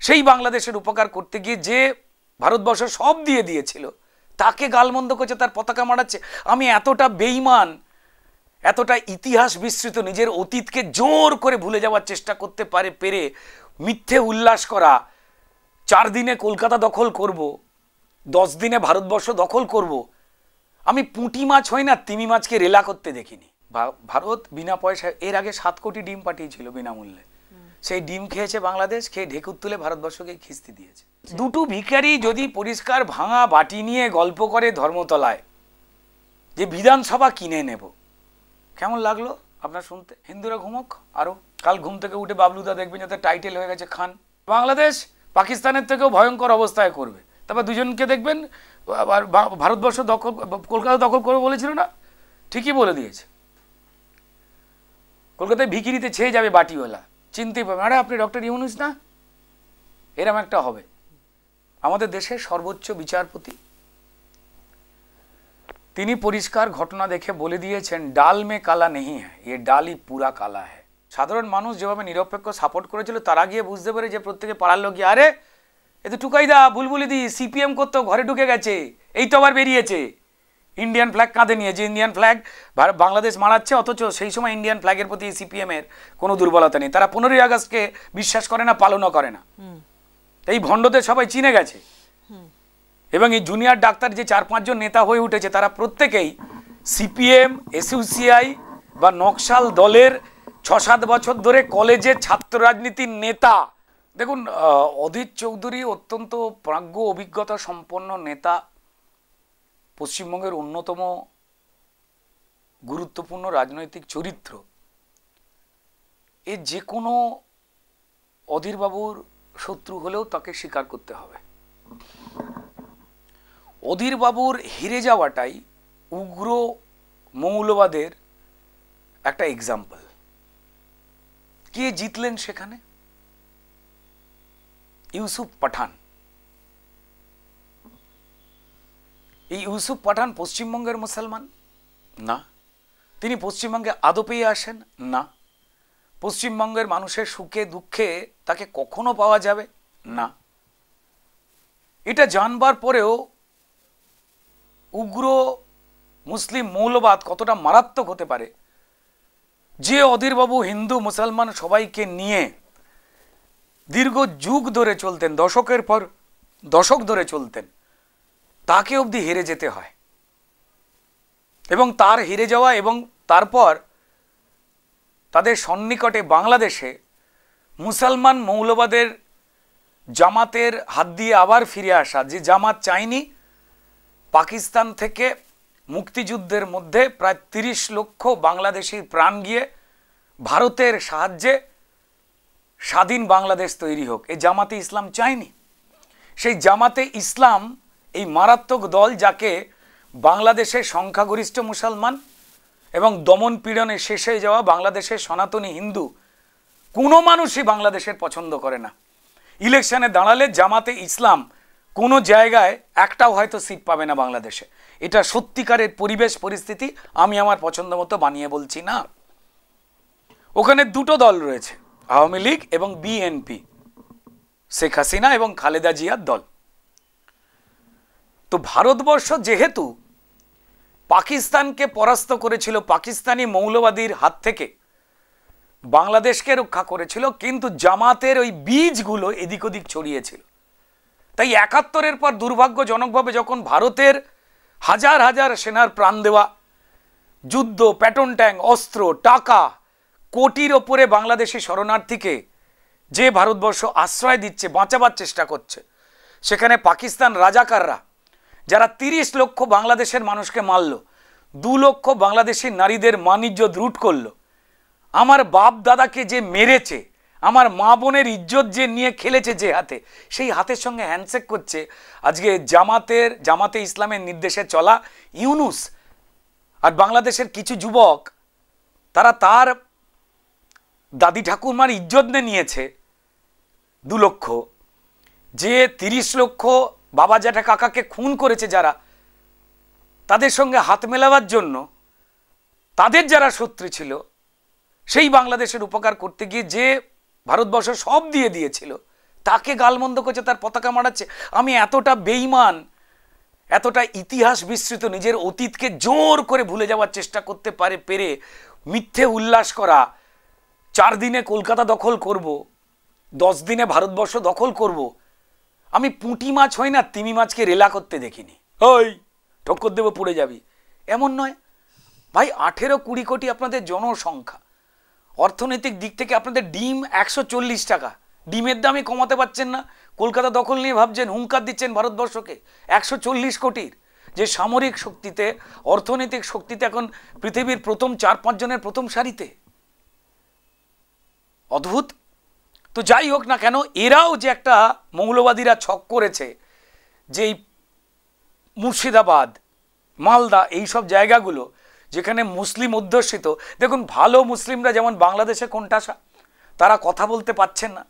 সেই বাংলাদেশের উপকার করতে গিয়ে যে ভারতবর্ষ সব দিয়ে দিয়েছিল তাকে গালমন্দ করছে, তার পতাকা মারাচ্ছে। আমি এতটা বেঈমান, এতটা ইতিহাস বিস্মৃত, নিজের অতীতকে জোর করে ভুলে যাওয়ার চেষ্টা করতে পেরে মিথ্যে উল্লাস করা, 4 দিনে কলকাতা দখল করব, 10 দিনে ভারতবর্ষ দখল করব। আমি পুঁটি মাছ হই না, তিমি মাছকে রেলা করতে দেখিনি। ভারত বিনা পয়সায় এর আগে 7 কোটি ডিম পাঠিয়েছিল বিনামূল্যে। সেই ডিম খেয়েছে বাংলাদেশ, খেয়ে ঢেকুর তুলে ভারতবর্ষকে খিস্তি দিয়েছে। দুটো ভিখারি যদি পরিষ্কার ভাঙা বাটি নিয়ে গল্প করে ধর্মতলায় যে বিধানসভা কিনে নেব, কেমন লাগলো আপনার শুনতে? হিন্দুরা ঘুমোক আরো, কাল ঘুম থেকে উঠে বাবলুদা দেখবেন যাতে টাইটেল হয়ে গেছে খান। বাংলাদেশ পাকিস্তানের থেকেও ভয়ঙ্কর অবস্থায় করবে। তারপর দুজনকে দেখবেন ভারতবর্ষ দখল, কলকাতা দখল করে বলেছিল না, ঠিকই বলে দিয়েছে। কলকাতায় ভিখিরিতে ছেয়ে যাবে বাটিওয়ালা, চিনতেই পারবে, আরে আপনি ডক্টর ইউনূস না, এরম একটা হবে। আমাদের দেশের সর্বোচ্চ বিচারপতি তিনি পরিষ্কার ঘটনা দেখে বলে দিয়েছেন, ডাল মে কালা নেই হ্যায়, এ ডালই পুরা কালা হ্যায়। সাধারণ মানুষ যেভাবে নিরপেক্ষ সাপোর্ট করেছিল, তারা গিয়ে বুঝতে পারে যে প্রত্যেকে পাড়ার লোক গিয়ে, আরে এ তো টুকাইদা বুলবুলি দি সিপিএম করতো, ঘরে ঢুকে গেছে, এই তো আবার বেরিয়েছে। ইন্ডিয়ান ফ্ল্যাগ কাঁধে নিয়ে, যে ইন্ডিয়ান ফ্ল্যাগ বাংলাদেশ মারাচ্ছে, অথচ সেই সময় ইন্ডিয়ান ফ্ল্যাগের প্রতি সিপিএমের কোনো দুর্বলতা নেই। তারা 15ই আগস্টকে বিশ্বাস করে না, পালনও করে না। এই ভণ্ডদের সবাই চিনে গেছে। এবং এই জুনিয়র ডাক্তার যে 4-5 জন নেতা হয়ে উঠেছে, তারা প্রত্যেকেই সিপিএম, এসইউসিআই বা নকশাল দলের 6-7 বছর ধরে কলেজের ছাত্র রাজনীতির নেতা। দেখুন, অধীর চৌধুরী অত্যন্ত প্রাজ্ঞ, অভিজ্ঞতা সম্পন্ন নেতা, পশ্চিমবঙ্গের অন্যতম গুরুত্বপূর্ণ রাজনৈতিক চরিত্র। এ যে কোনো অধীরবাবুর শত্রু হলেও তাকে স্বীকার করতে হবে। অধীরবাবুর হেরে যাওয়াটাই উগ্র মৌলবাদের একটা এক্সাম্পল। কে জিতলেন সেখানে? ইউসুফ পাঠান। এই ইউসুফ পাঠান পশ্চিমবঙ্গের মুসলমান না, তিনি পশ্চিমবঙ্গে আদৌ পেয়ে আসেন না, পশ্চিমবঙ্গের মানুষের সুখে দুঃখে তাকে কখনো পাওয়া যাবে না। এটা জানবার পরেও উগ্র মুসলিম মৌলবাদ কতটা মারাত্মক হতে পারে, যে অধীরবাবু হিন্দু মুসলমান সবাইকে নিয়ে দীর্ঘ যুগ ধরে চলতেন, দশকের পর দশক ধরে চলতেন, তাকে অবধি হেরে যেতে হয়। এবং তার হেরে যাওয়া এবং তারপর তাদের সন্নিকটে বাংলাদেশে মুসলমান মৌলবাদের জামাতের হাত দিয়ে আবার ফিরে আসা, যে জামাত চায়নি পাকিস্তান থেকে মুক্তিযুদ্ধের মধ্যে প্রায় 30 লক্ষ বাংলাদেশির প্রাণ গিয়ে ভারতের সাহায্যে স্বাধীন বাংলাদেশ তৈরি হোক, এই জামাতে ইসলাম চায়নি। সেই জামাতে ইসলাম, এই মারাত্মক দল, যাকে বাংলাদেশের সংখ্যাগরিষ্ঠ মুসলমান এবং দমন পীড়নে শেষ হয়ে যাওয়া বাংলাদেশের সনাতনী হিন্দু কোনো মানুষই বাংলাদেশের পছন্দ করে না। ইলেকশনে দাঁড়ালে জামাতে ইসলাম কোনো জায়গায় একটাও হয়তো সিট পাবে না বাংলাদেশে। এটা সত্যিকারের পরিবেশ পরিস্থিতি, আমি আমার পছন্দ মতো বানিয়ে বলছি না। ওখানে দুটো দল রয়েছে, আওয়ামী লীগ এবং বিএনপি, শেখ হাসিনা এবং খালেদা জিয়ার দল। তো ভারতবর্ষ যেহেতু পাকিস্তানকে পরাস্ত করেছিল, পাকিস্তানি মৌলবাদীর হাত থেকে বাংলাদেশকে রক্ষা করেছিল, কিন্তু জামাতের ওই বীজগুলো এদিক ওদিক ছড়িয়েছিল। তাই 71-এর পর দুর্ভাগ্যজনকভাবে যখন ভারতের হাজার হাজার সেনার প্রাণ দেওয়া, যুদ্ধ, প্যাটন ট্যাঙ্ক, অস্ত্র, টাকা, কোটির ওপরে বাংলাদেশি শরণার্থীকে যে ভারতবর্ষ আশ্রয় দিচ্ছে, বাঁচাবার চেষ্টা করছে, সেখানে পাকিস্তান রাজাকাররা যারা 30 লক্ষ বাংলাদেশের মানুষকে মারল, 2 লক্ষ বাংলাদেশি নারীদের মান-ইজ্জত লুট করলো, আমার বাপ দাদাকে যে মেরেছে, আমার মা বোনের ইজ্জত যে নিয়ে খেলেছে যে হাতে, সেই হাতের সঙ্গে হ্যান্ডশেক করছে আজকে জামাতে ইসলামের নির্দেশে চলা ইউনূস। আর বাংলাদেশের কিছু যুবক, তারা তার দাদি ঠাকুরমার ইজ্জত নিয়েছে 2 লক্ষ, যে 30 লক্ষ বাবা জ্যাঠা কাকাকে খুন করেছে যারা, তাদের সঙ্গে হাত মেলাবার জন্য তাদের যারা শত্রু ছিল, সেই বাংলাদেশের উপকার করতে গিয়ে যে ভারতবর্ষ সব দিয়ে দিয়েছিল, তাকে গালমন্দ করছে, তার পতাকা মারাচ্ছে। আমি এতটা বেঈমান, এতটা ইতিহাস বিস্মৃত, নিজের অতীতকে জোর করে ভুলে যাওয়ার চেষ্টা করতে পেরে মিথ্যে উল্লাস করা, 4 দিনে কলকাতা দখল করব, 10 দিনে ভারতবর্ষ দখল করব। আমি পুঁটি মাছ হই না, তিমি মাছকে রেলা করতে দেখিনি। ওই ঠক্কর দেবো পড়ে যাবি, এমন নয় ভাই। 18-20 কোটি আপনাদের জনসংখ্যা, অর্থনৈতিক দিক থেকে আপনাদের ডিম 140 টাকা, ডিমের দামই কমাতে পারছেন না। কলকাতা দখল নিয়ে ভাবছেন, হুঙ্কার দিচ্ছেন ভারতবর্ষকে। 140 কোটির যে সামরিক শক্তিতে, অর্থনৈতিক শক্তিতে এখন পৃথিবীর প্রথম 4-5 জনের প্রথম সারিতে। অদ্ভুত। তো যাই হোক না কেন, এরাও যে একটা মৌলবাদীরা ছক করেছে, যে মুর্শিদাবাদ, মালদা, এইসব জায়গাগুলো যেখানে মুসলিম অধ্যুষিত। দেখুন, ভালো মুসলিমরা যেমন বাংলাদেশে কোণঠাসা, তারা কথা বলতে পারছেন না,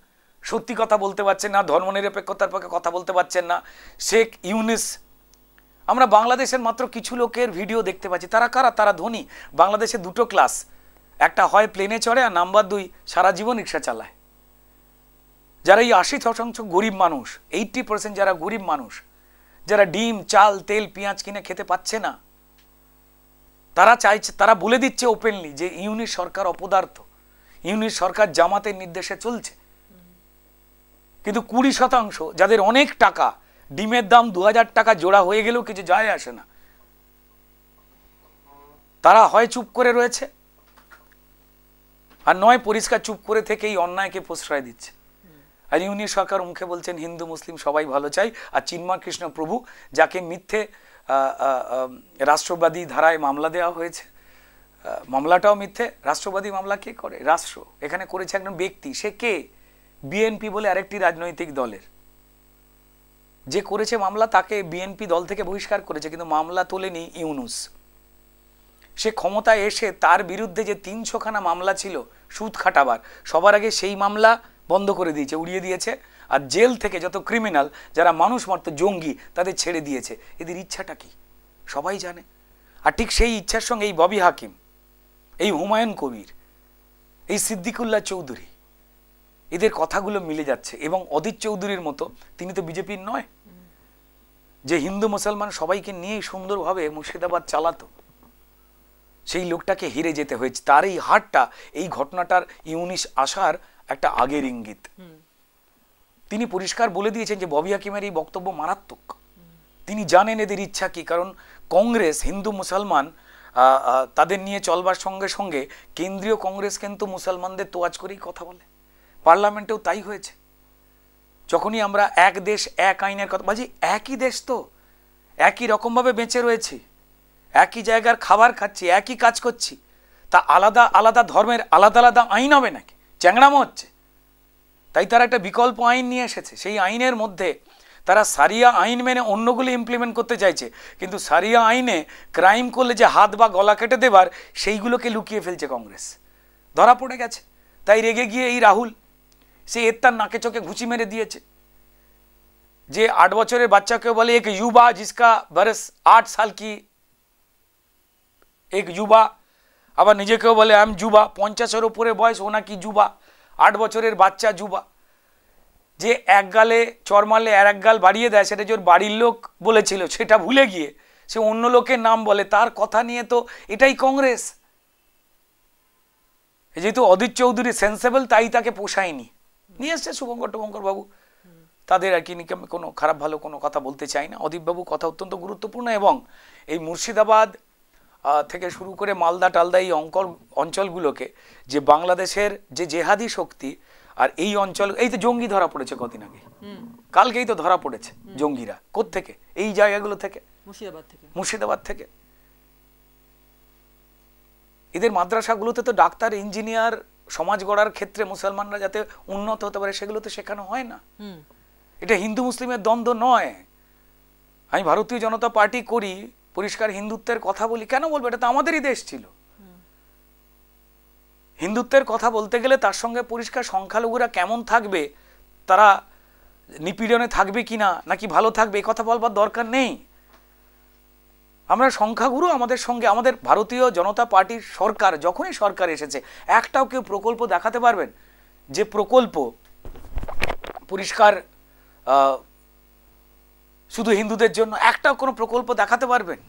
সত্যি কথা বলতে পারছেন না, ধর্মনিরপেক্ষতার পক্ষে কথা বলতে পারছেন না। শেখ ইউনুস, আমরা বাংলাদেশের মাত্র কিছু লোকের ভিডিও দেখতে পাচ্ছি। তারা কারা? তারা ধনী। বাংলাদেশে 2টো ক্লাস, একটা হয় প্লেনে চড়ে, আর নাম্বার 2 সারা জীবন রিক্সা চালায়। যারা এই 80% গরিব মানুষ, 80% যারা গরিব মানুষ, যারা ডিম, চাল, তেল, পেঁয়াজ কিনে খেতে পাচ্ছে না, তারা চাইছে, তারা বলে দিচ্ছে ওপেনলি যে ইউনিট সরকার অপদার্থ, ইউনিট সরকার জামাতের নির্দেশে চলছে। কিন্তু 20% যাদের অনেক টাকা, ডিমের দাম 2000 টাকা জোড়া হয়ে গেলেও কিছু যায় আসে না, তারা হয় চুপ করে রয়েছে, আর নয় পরিষ্কার চুপ করে থেকে এই অন্যায়কে প্রশ্রয় দিচ্ছে। আর ইউনিট সরকার মুখে বলছেন হিন্দু মুসলিম সবাই ভালো চাই, আর চিন্ময় কৃষ্ণ প্রভু, যাকে মিথ্যে রাষ্ট্রবাদী ধারায় মামলা দেওয়া হয়েছে, মামলাটাও মিথ্যে। রাষ্ট্রবাদী মামলা কে করে? রাষ্ট্র। এখানে করেছে একজন ব্যক্তি। সে কে? বিএনপি বলে আরেকটি রাজনৈতিক দলের যে করেছে মামলা, তাকে বিএনপি দল থেকে বহিষ্কার করেছে, কিন্তু মামলা তোলেনি ইউনুস। সে ক্ষমতায় এসে তার বিরুদ্ধে যে 300খানা মামলা ছিল সুদ খাটাবার, সবার আগে সেই মামলা বন্ধ করে দিয়েছে, উড়িয়ে দিয়েছে। আর জেল থেকে যত ক্রিমিনাল, যারা মানুষ মারত, জঙ্গি, তাদের ছেড়ে দিয়েছে। এদের ইচ্ছাটা কি সবাই জানে। আর ঠিক সেই ইচ্ছার সঙ্গে এই ববি হাকিম, এই হুমায়ুন কবির, এই সিদ্দিকুল্লাহ চৌধুরী, এদের কথাগুলো মিলে যাচ্ছে। এবং অদিত চৌধুরীর মতো, তিনি তো বিজেপির নয়, যে হিন্দু মুসলমান সবাইকে নিয়ে সুন্দরভাবে মুর্শিদাবাদ চালাতো, সেই লোকটাকে হেরে যেতে হয়েছে। তার এই হারটা, এই ঘটনাটার ইউনিস আসার একটা আগের ইঙ্গিত। তিনি পরিষ্কার বলে দিয়েছেন যে ববি হাকিমের এই বক্তব্য মারাত্মক। তিনি জানেন এদের ইচ্ছা কি। কারণ কংগ্রেস, হিন্দু মুসলমান তাদের নিয়ে চলবার সঙ্গে সঙ্গে কেন্দ্রীয় কংগ্রেস কিন্তু মুসলমানদের তোয়াজ করেই কথা বলে। পার্লামেন্টেও তাই হয়েছে। যখনই আমরা এক দেশ এক আইনের কথা বলছি, একই দেশ তো, একই রকমভাবে বেঁচে রয়েছি, একই জায়গার খাবার খাচ্ছি, একই কাজ করছি, তা আলাদা আলাদা ধর্মের আলাদা আলাদা আইন হবে নাকি? চ্যাংড়ামো হচ্ছে। তাই তারা একটা বিকল্প আইন নিয়ে এসেছে। সেই আইনের মধ্যে তারা সারিয়া আইন মেনে অন্যগুলি ইমপ্লিমেন্ট করতে চাইছে, কিন্তু সারিয়া আইনে ক্রাইম করলে যে হাত বা গলা কেটে দেবার, সেইগুলোকে লুকিয়ে ফেলছে কংগ্রেস। ধরা পড়ে গেছে। তাই রেগে গিয়ে এই রাহুল, সে এর তার নাকে চোখে ঘুষি মেরে দিয়েছে। যে 8 বছরের বাচ্চাকে বলে এক युवा जिसका बरस 8 साल की एक युवा, আবার নিজেকেও বলে আই এম যুবা, 50-এর উপরে বয়স, ও নাকি যুবা, 8 বছরের বাচ্চা যুবা। যে এক গালে চর মারলে আর এক গাল বাড়িয়ে দেয়, সেটা যে ওর বাড়ির লোক বলেছিল সেটা ভুলে গিয়ে সে অন্য লোকের নাম বলে, তার কথা নিয়ে তো এটাই কংগ্রেস। যেহেতু অদিত চৌধুরী সেন্সেবল, তাই তাকে পোষায়নি, নিয়ে এসছে শুভঙ্কর বাবু। তাদের আর কি কোনো খারাপ ভালো কোনো কথা বলতে চাই না। অদীপবাবু কথা অত্যন্ত গুরুত্বপূর্ণ। এবং এই মুর্শিদাবাদ থেকে শুরু করে মালদা টালদা, এই অঞ্চলগুলোকে যে বাংলাদেশের যে জেহাদি শক্তি, আর এই অঞ্চল, এই তো জঙ্গি ধরা পড়েছে কদিন আগে, কালকেই তো ধরা পড়েছে জঙ্গিরা। কোত্থেকে? এই জায়গাগুলো থেকে, মুর্শিদাবাদ থেকে। এদের মাদ্রাসাগুলোতে তো ডাক্তার, ইঞ্জিনিয়ার, সমাজ গড়ার ক্ষেত্রে মুসলমানরা যাতে উন্নত হতে পারে সেগুলো তো শেখানো হয় না। এটা হিন্দু মুসলিমের দ্বন্দ্ব নয়। আমি ভারতীয় জনতা পার্টি করি, পরিষ্কার হিন্দুত্বের কথা বলি, কেন বলবো? এটা তো আমাদেরই দেশ ছিল। হিন্দুত্বের কথা বলতে গেলে তার সঙ্গে পরিষ্কার সংখ্যালঘুরা কেমন থাকবে, তারা নিপীড়নে থাকবে কিনা, নাকি ভালো থাকবে, এই কথা বলবার দরকার নেই। আমরা সংখ্যাগুরু, আমাদের সঙ্গে আমাদের ভারতীয় জনতা পার্টির সরকার, যখনই সরকার এসেছে, একটাও কেউ প্রকল্প দেখাতে পারবেন যে প্রকল্প পরিষ্কার শুধু হিন্দুদের জন্য একটাও কোনো প্রকল্প দেখাতে পারবেন?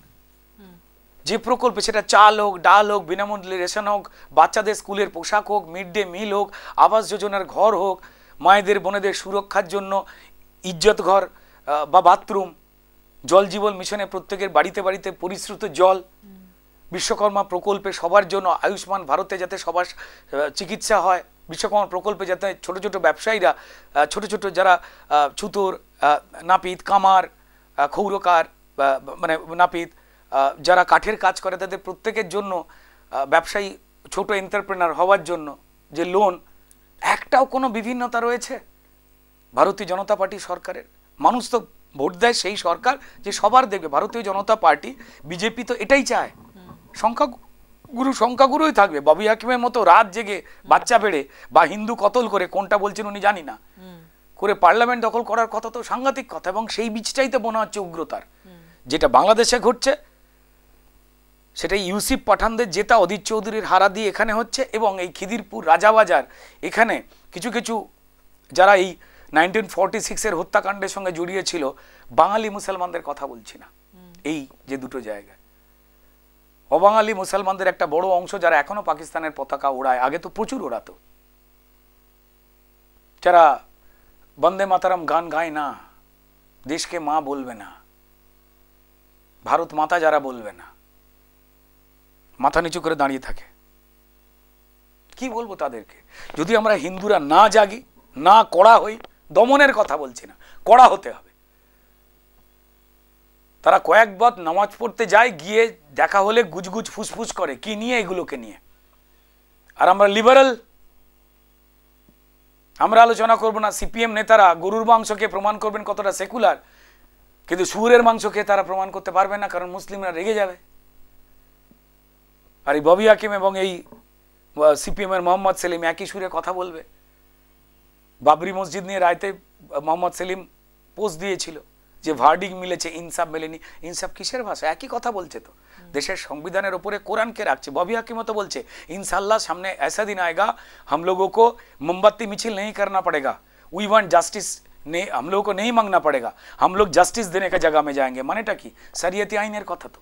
যে প্রকল্পে, সেটা চাল হোক, ডাল হোক, বিনামূল্যে রেশন হোক, বাচ্চাদের স্কুলের পোশাক হোক, মিড ডে মিল হোক, আবাস যোজনার ঘর হোক, মায়েদের বোনেদের সুরক্ষার জন্য ইজ্জত ঘর বা বাথরুম, জল জীবন মিশনে প্রত্যেকের বাড়িতে বাড়িতে পরিশ্রুত জল, বিশ্বকর্মা প্রকল্পে সবার জন্য, আয়ুষ্মান ভারতে যাতে সবার চিকিৎসা হয়, বিশ্বকর্মা প্রকল্পে যাতে ছোট ছোট ব্যবসায়ীরা, ছোট ছোট যারা ছুতোর, নাপিত, কামার, ক্ষৌরকার, মানে নাপিত, যারা কাঠের কাজ করে, তাদের প্রত্যেকের জন্য ব্যবসায়ী, ছোট এন্টারপ্রেনার হওয়ার জন্য যে লোন, একটাও কোনো বিভিন্নতা রয়েছে ভারতীয় জনতা পার্টি সরকারের? মানুষ তো ভোট দেয় সেই সরকার যে সবার দেখবে। ভারতীয় জনতা পার্টি, বিজেপি তো এটাই চায়, সংখ্যাগুরুই থাকবে। ববি হাকিমের মতো রাত জেগে বাচ্চা বেড়ে বা হিন্দু কতল করে, কোনটা বলছেন উনি জানি না, করে পার্লামেন্ট দখল করার কথা তো সাংঘাতিক কথা। এবং সেই বীজটাই তো মনে হচ্ছে উগ্রতার। যেটা বাংলাদেশে ঘটছে সেটাই ইউসুফ পাঠানদের জেতা, অধীর চৌধুরীর হারা দিয়ে এখানে হচ্ছে। এবং এই খিদিরপুর, রাজাবাজার, এখানে কিছু কিছু যারা এই 1946-এর হত্যাকাণ্ডের সঙ্গে জড়িয়ে ছিল, বাঙালি মুসলমানদের কথা বলছি না, এই যে দুটো জায়গায় অবাঙালি মুসলমানদের একটা বড় অংশ যারা এখনো পাকিস্তানের পতাকা ওড়ায়, আগে তো প্রচুর ওড়াতো, যারা বন্দে মাতারাম গান গায় না, দেশকে মা বলবে না, ভারত মাতা যারা বলবে না, মাথা নিচু করে দাঁড়িয়ে থাকে, কি বলবো তাদেরকে? যদি আমরা হিন্দুরা না জাগি, না কড়া হই, দমনের কথা বলছি না, কড়া হতে হবে। তারা কয়েকবার নামাজ পড়তে যায়, গিয়ে দেখা হলে গুজগুজ ফুসফুস করে, কি নিয়ে? এগুলোকে নিয়ে। আর আমরা লিবারাল, আমরা আলোচনা করবো না। সিপিএম নেতারা গরুর মাংসকে প্রমাণ করবেন কতটা সেকুলার, কিন্তু শুয়োরের মাংসকে তারা প্রমাণ করতে পারবে না, কারণ মুসলিমরা রেগে যাবে। আর এই ববি হাকিম এবং এই সিপিএম এর মোহাম্মদ সেলিম একই সুরে কথা বলবে। বাবরি মসজিদ নিয়ে রায়তে মোহাম্মদ সেলিম পোস্ট দিয়েছিল যে ভার্ডিং মিলেছে, ইনসাফ মেলেনি। ইনসাফ কিসের ভাষা? একই কথা বলছে তো। দেশের সংবিধানের উপরে কোরআনকে রাখছে। ববি হাকিমও তো বলছে ইনশাল্লাহ সামনে ऐसा दिन आएगा हम लोगों को मोमबत्ती मिছিল नहीं करना पड़ेगा, वी वांट जस्टिस, ने हम लोगों को नहीं मांगना पड़ेगा, हम लोग जस्टिस देने का जगह में जाएंगे। মানেটা কি? শরিয়তি আইনের কথা তো,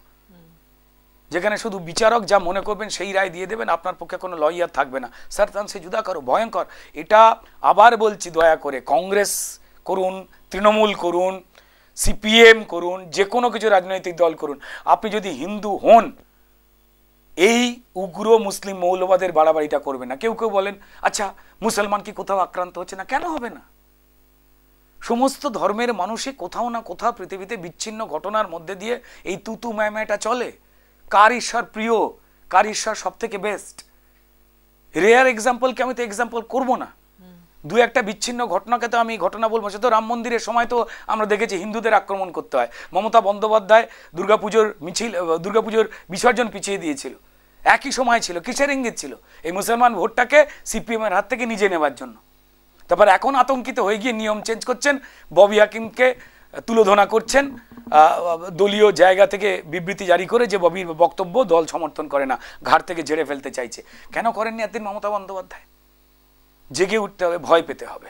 যেখানে শুধু বিচারক যা মনে করবেন সেই রায় দিয়ে দেবেন, আপনার পক্ষে কোনো লয়ার থাকবে না। সারতান সে জুদা করো, ভয়ঙ্কর। এটা আবার বলছি, দয়া করে কংগ্রেস করুন, তৃণমূল করুন, সিপিএম করুন, যে কোনো কিছু রাজনৈতিক দল করুন, আপনি যদি হিন্দু হন, এই উগ্র মুসলিম মৌলবাদের বাড়াবাড়িটা করবে না। কেউ কেউ বলেন আচ্ছা মুসলমান কি কোথাও আক্রান্ত হচ্ছে না? কেন হবে না? সমস্ত ধর্মের মানুষই কোথাও না কোথাও পৃথিবীতে বিচ্ছিন্ন ঘটনার মধ্যে দিয়ে এই তুতু ম্যামেটা চলে। কার ঈশ্বর প্রিয়, কার ঈশ্বর সব থেকে বেস্ট? রেয়ার এক্সাম্পলকে আমি তো এক্সাম্পল করবো না। দু একটা বিচ্ছিন্ন ঘটনাকে তো আমি ঘটনা বলবো। সে তো রাম মন্দিরের সময় তো আমরা দেখেছি হিন্দুদের আক্রমণ করতে হয়। মমতা বন্দ্যোপাধ্যায় দুর্গাপুজোর মিছিল, দুর্গাপুজোর বিসর্জন পিছিয়ে দিয়েছিল, একই সময় ছিল। কিসের ইঙ্গিত ছিল? এই মুসলমান ভোটটাকে সিপিএমের হাত থেকে নিজে নেবার জন্য। তারপর এখন আতঙ্কিত হয়ে গিয়ে নিয়ম চেঞ্জ করছেন, ববি হাকিমকে তুলোধনা করছেন, দলীয় জায়গা থেকে বিবৃতি জারি করে যে ববির বক্তব্য দল সমর্থন করে না, ঘাট থেকে ঝেড়ে ফেলতে চাইছে। কেন করেননি একদিন মমতা বন্দ্যোপাধ্যায়? জেগে উঠতে হবে, ভয় পেতে হবে।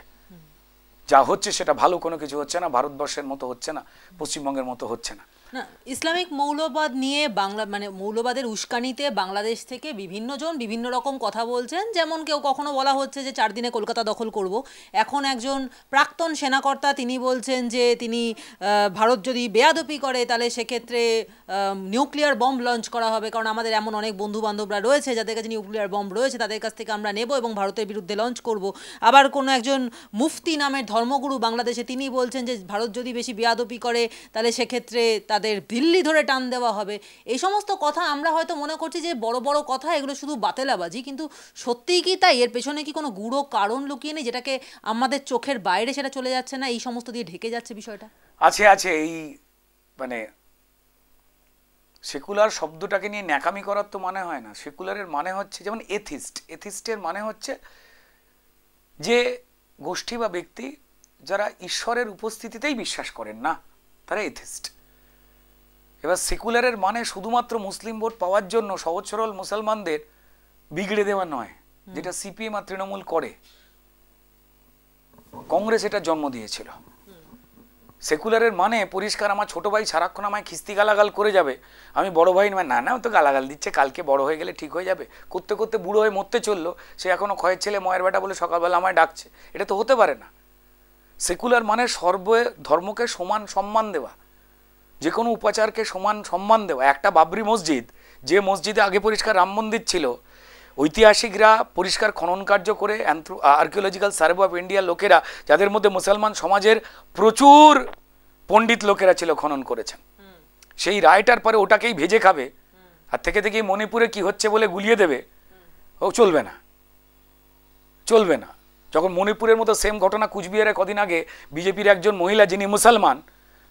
যা হচ্ছে সেটা ভালো কোনো কিছু হচ্ছে না, ভারতবর্ষের মতো হচ্ছে না, পশ্চিমবঙ্গের মতো হচ্ছে না। না, ইসলামিক মৌলবাদ নিয়ে মানে মৌলবাদের উস্কানিতে বাংলাদেশ থেকে বিভিন্ন জন বিভিন্ন রকম কথা বলছেন। যেমন কেউ কখনো বলা হচ্ছে যে 4 দিনে কলকাতা দখল করব। এখন একজন প্রাক্তন সেনাকর্তা তিনি বলছেন যে তিনি ভারত যদি বেয়াদপি করে তাহলে সেক্ষেত্রে নিউক্লিয়ার বম্ব লঞ্চ করা হবে, কারণ আমাদের এমন অনেক বন্ধু বান্ধবরা রয়েছে যাদের কাছে নিউক্লিয়ার বম্ব রয়েছে, তাদের কাছ থেকে আমরা নেব এবং ভারতের বিরুদ্ধে লঞ্চ করব। আবার কোনো একজন মুফতি নামের ধর্মগুরু বাংলাদেশে তিনি বলছেন যে ভারত যদি বেশি বেয়াদপি করে তাহলে সেক্ষেত্রে তাদের দিল্লি ধরে টান দেওয়া হবে। এই সমস্ত কথা আমরা হয়তো মনে করছি যে বড় বড় কথা, এগুলো শুধু বাতেলাবাজি, কিন্তু সত্যিই কি তাই? এর পেছনে কি কোনো গূঢ় কারণ লুকিয়ে নেই যেটাকে আমাদের চোখের বাইরে সেটা চলে যাচ্ছে না, এই সমস্ত দিয়ে ঢেকে যাচ্ছে বিষয়টা? আছে আছে। এই মানে সেকুলার শব্দটাকে নিয়ে ন্যাকামি করার তো মানে হয় না। সেকুলারের মানে হচ্ছে যেমন এথিস্ট, এথিস্টের মানে হচ্ছে যে গোষ্ঠী বা ব্যক্তি যারা ঈশ্বরের উপস্থিতিতেই বিশ্বাস করেন না, তারা এথিস্ট। এবার সেকুলারের মানে শুধুমাত্র মুসলিম ভোট পাওয়ার জন্য সহজ সরল মুসলমানদের বিগড়ে দেওয়া নয়, যেটা সিপিএম আর তৃণমূল করে। কংগ্রেস এটা জন্ম দিয়েছিল। সেকুলারের মানে পরিষ্কার, আমার ছোট ভাই সারাক্ষণ আমায় খিস্তি গালাগাল করে যাবে, আমি বড় ভাই নয়, না না ও তো গালাগাল দিচ্ছে, কালকে বড় হয়ে গেলে ঠিক হয়ে যাবে, করতে করতে বুড়ো হয়ে মরতে চললো, সে এখনো ক্ষয়ের ছেলে ময়ের বেটা বলে সকালবেলা আমায় ডাকছে, এটা তো হতে পারে না। সেকুলার মানে সর্ব ধর্মকে সমান সম্মান দেওয়া, যে কোনো উপাচারকে সমান সম্মান দেওয়া। একটা বাবরি মসজিদ, যে মসজিদে আগে পরিষ্কার রাম মন্দির ছিল, ঐতিহাসিকরা পরিষ্কার খনন কার্য করে আর্কিওলজিক্যাল সার্ভে অফ ইন্ডিয়ার লোকেরা, যাদের মধ্যে মুসলমান সমাজের প্রচুর পণ্ডিত লোকেরা ছিল, খনন করেছেন। সেই রায়টার পরে ওটাকেই ভেজে খাবে আর থেকে থেকে মণিপুরে কি হচ্ছে বলে গুলিয়ে দেবে, ও চলবে না, চলবে না। যখন মণিপুরের মতো সেম ঘটনা কুচবিহারে কদিন আগে বিজেপির একজন মহিলা যিনি মুসলমান,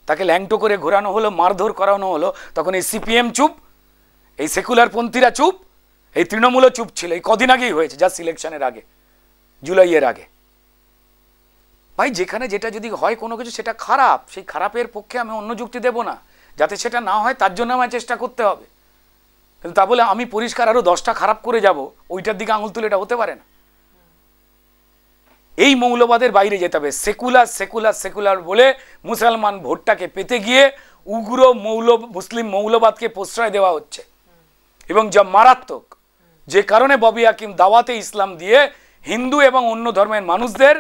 তাকে ল্যাংটো করে ঘোরানো হলো, মারধর করানো হলো, তখন এই সিপিএম চুপ, এই সেকুলার পন্থীরা চুপ, এই তৃণমূলও চুপ ছিল। এই কদিন আগেই হয়েছে, জাস্ট ইলেকশনের আগে, জুলাইয়ের আগে। ভাই যেখানে যেটা যদি হয় কোনো কিছু, সেটা খারাপ, সেই খারাপের পক্ষে আমি অন্য যুক্তি দেব না, যাতে সেটা না হয় তার জন্য আমায় চেষ্টা করতে হবে। কিন্তু তা বলে আমি পরিষ্কার আরো 10টা খারাপ করে যাব, ওইটার দিকে আঙুল তুলে, এটা হতে পারে না। এই মৌলবাদের বাইরে যেতে হবে। সেকুলার সেকুলার সেকুলার বলে মুসলমান ভোটটাকে পেতে গিয়ে উগ্র মুসলিম মৌলবাদকে প্রশ্রয় দেওয়া হচ্ছে, এবং যা মারাত্মক, যে কারণে ববি হাকিম দাওয়াতে ইসলাম দিয়ে হিন্দু এবং অন্য ধর্মের মানুষদের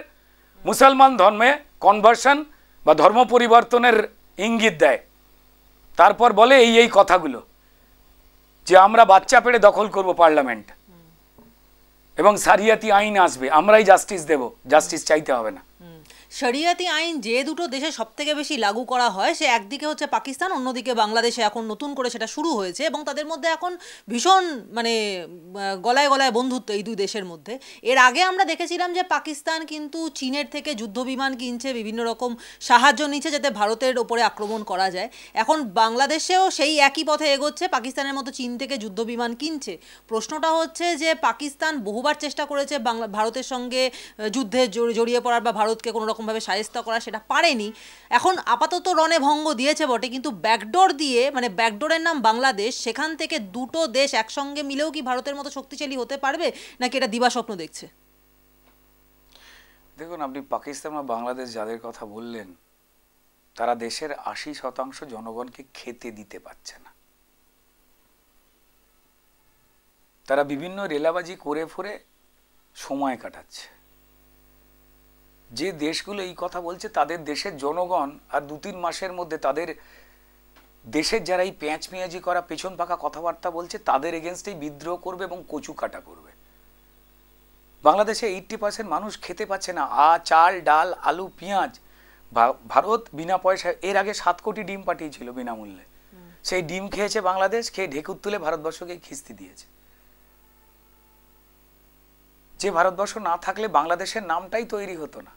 মুসলমান ধর্মে কনভার্সন বা ধর্ম পরিবর্তনের ইঙ্গিত দেয়। তারপর বলে এই কথাগুলো, যে আমরা বাচ্চা পেড়ে দখল করব পার্লামেন্ট এবং সারিয়াতি আইন আসবে, আমরাই জাস্টিস দেব, জাস্টিস চাইতে হবে না। শরিয়াতি আইন যে দুটো দেশে সবথেকে বেশি লাগু করা হয়, সে একদিকে হচ্ছে পাকিস্তান, অন্যদিকে বাংলাদেশে এখন নতুন করে সেটা শুরু হয়েছে, এবং তাদের মধ্যে এখন ভীষণ মানে গলায় গলায় বন্ধুত্ব এই দুই দেশের মধ্যে। এর আগে আমরা দেখেছিলাম যে পাকিস্তান কিন্তু চীনের থেকে যুদ্ধবিমান কিনছে, বিভিন্ন রকম সাহায্য নিচ্ছে যাতে ভারতের ওপরে আক্রমণ করা যায়। এখন বাংলাদেশেও সেই একই পথে এগোচ্ছে, পাকিস্তানের মতো চীন থেকে যুদ্ধবিমান কিনছে। প্রশ্নটা হচ্ছে যে পাকিস্তান বহুবার চেষ্টা করেছে ভারতের সঙ্গে যুদ্ধে জড়িয়ে পড়ার বা ভারতকে কোনো রকম ভাবে সাহায্য করা, সেটা পারেনি। এখন আপাতত রণে ভঙ্গ দিয়েছে বটে, কিন্তু ব্যাকডোর দিয়ে, মানে ব্যাকডোরের নাম বাংলাদেশ, সেখান থেকে দুটো দেশ একসঙ্গে মিলেও কি ভারতের মতো শক্তিশালী হতে পারবে, নাকি এটা দিবাস্বপ্ন দেখছে? দেখুন, আপনি পাকিস্তান বা বাংলাদেশ যাদের কথা বললেন, তারা দেশের 80% জনগণকে খেতে দিতে পারছে না। তারা বিভিন্ন রেলাবাজি করে ফোরে সময় কাটাচ্ছে। যে দেশগুলো এই কথা বলছে, তাদের দেশের জনগণ আর 2-3 মাসের মধ্যে তাদের দেশের যারা এই প্যাঁচ পেঁয়াজি করা পেছন পাকা কথাবার্তা বলছে, তাদের এগেনস্টেই বিদ্রোহ করবে এবং কচু কাটা করবে। বাংলাদেশে 80% মানুষ খেতে পাচ্ছে না, চাল ডাল আলু পেঁয়াজ। ভারত বিনা পয়সায় এর আগে 7 কোটি ডিম পাঠিয়েছিল বিনামূল্যে, সেই ডিম খেয়েছে বাংলাদেশ, খেয়ে ঢেকুর তুলে ভারতবর্ষকে খিস্তি দিয়েছে। যে ভারতবর্ষ না থাকলে বাংলাদেশের নামটাই তৈরি হতো না।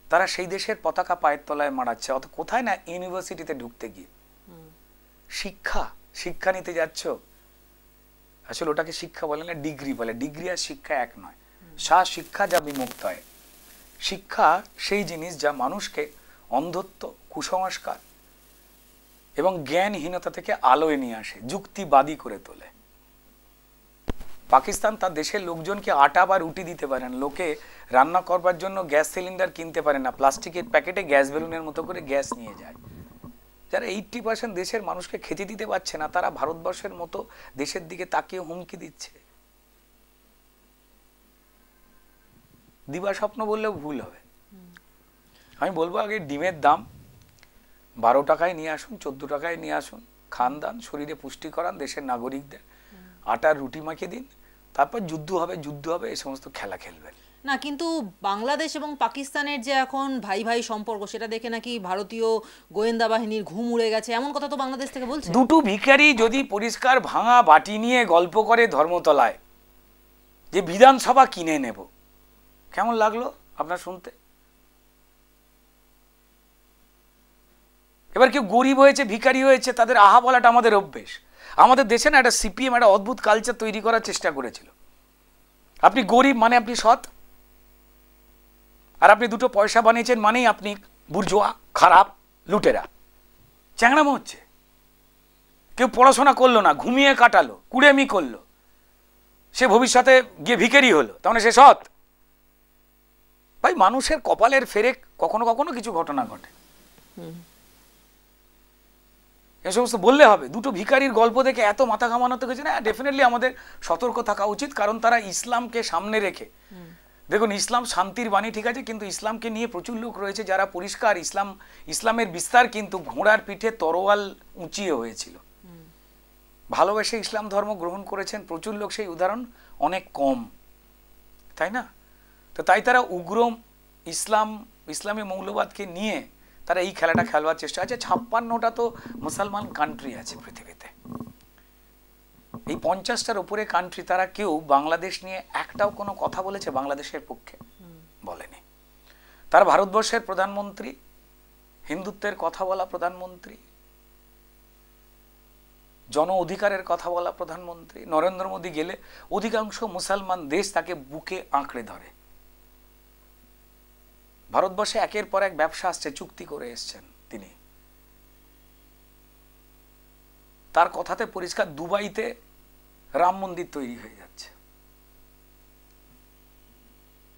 তারা সেই দেশের পতাকা পায়ের তলায় মারাচ্ছে। অত কোথায় না ইউনিভার্সিটিতে ঢুকতে গিয়ে শিক্ষা নিতে যাচ্ছ, আসলে ওটাকে শিক্ষা বলে না, ডিগ্রি বলে। ডিগ্রি আর শিক্ষা এক নয়। শিক্ষা যা বিমুক্ত হয়, শিক্ষা সেই জিনিস যা মানুষকে অন্ধত্ব, কুসংস্কার এবং জ্ঞানহীনতা থেকে আলোয় নিয়ে আসে, যুক্তিবাদী করে তোলে। পাকিস্তান তার দেশের লোকজনকে আটা বা রুটি দিতে পারে না, লোকে রান্না করবার জন্য গ্যাস সিলিন্ডার কিনতে পারে না, প্লাস্টিকের প্যাকেটে গ্যাস বেলুনের মতো করে গ্যাস নিয়ে যায়। যারা 80% দেশের মানুষকে খেতে দিতে পারছে না, তারা ভারতবর্ষের মতো দেশের দিকে তাকিয়ে হুমকি দিচ্ছে। দিবা স্বপ্ন বললেও ভুল হবে। আমি বলবো, আগে ডিমের দাম 12 টাকায় নিয়ে আসুন, 14 টাকায় নিয়ে আসুন, খান দান, শরীরে পুষ্টি করান দেশের নাগরিকদের, আটার রুটি মাখিয়ে দিন, তারপর যুদ্ধ হবে, এই সমস্ত খেলা খেলবেন না। কিন্তু বাংলাদেশ এবং পাকিস্তানের যে এখন ভাই ভাই সম্পর্ক, সেটা দেখে নাকি ভারতীয় গোয়েন্দা বাহিনীর ঘুম উড়ে গেছে, এমন কথা তো বাংলাদেশ থেকে বলছে। দুটো ভিখারি যদি পরিষ্কার ভাঙা বাটি নিয়ে গল্প করে ধর্মতলায় যে বিধানসভা কিনে নেব, কেমন লাগলো আপনার শুনতে? এবার কেউ গরিব হয়েছে, ভিখারি হয়েছে, তাদের আহা বলাটা আমাদের অভ্যেস। আমাদের দেশে না একটা সিপিএম একটা অদ্ভুত কালচার তৈরি করার চেষ্টা করেছিল। আপনি গরিব মানে আপনি সৎ, আর আপনি দুটো পয়সা বানিয়েছেন মানেই আপনি বুর্জোয়া, খারাপ, লুটেরা। চ্যাংড়ামো হচ্ছে। কেউ পড়াশোনা করলো না, ঘুমিয়ে কাটালো, কুড়েমি করলো, সে ভবিষ্যতে গিয়ে ভিখারি হলো, তাহলে সে সৎ? ভাই মানুষের কপালের ফেরে কখনো কখনো কিছু ঘটনা ঘটে, এ সমস্ত বললে হবে। দুটো ভিখারির গল্প দেখে এত মাথা ঘামানো গেছে না, ডেফিনেটলি আমাদের সতর্ক থাকা উচিত, কারণ তারা ইসলামকে সামনে রেখে, দেখুন ইসলাম শান্তির বাণী ঠিক আছে, কিন্তু ইসলামকে নিয়ে প্রচুর লোক রয়েছে যারা পরিষ্কার ইসলামের বিস্তার কিন্তু ঘোড়ার পিঠে তরোয়াল উঁচিয়ে হয়েছিল। ভালোবেসে ইসলাম ধর্ম গ্রহণ করেছেন প্রচুর লোক, সেই উদাহরণ অনেক কম, তাই না? তো তাই তারা উগ্র ইসলামী মৌলবাদকে নিয়ে তারা এই খেলাটা খেলবার চেষ্টা আছে। 56টা তো মুসলমান কান্ট্রি আছে পৃথিবীতে, এই 50টার উপরে কান্ট্রি, তারা কেউ বাংলাদেশ নিয়ে একটাও কোনো কথা বলেছে বাংলাদেশের পক্ষে? বলেনি। তারা ভারতবর্ষের প্রধানমন্ত্রী, হিন্দুত্বের কথা বলা প্রধানমন্ত্রী, জন অধিকারের কথা বলা প্রধানমন্ত্রী, নরেন্দ্র মোদী গেলে অধিকাংশ মুসলমান দেশ তাকে বুকে আঁকড়ে ধরে। ভারতবর্ষে একের পর এক ব্যবসা আসছে, চুক্তি করে এসছেন তিনি, তার কথাতে পরিষ্কার দুবাইতে রাম মন্দির তৈরি হয়ে যাচ্ছে।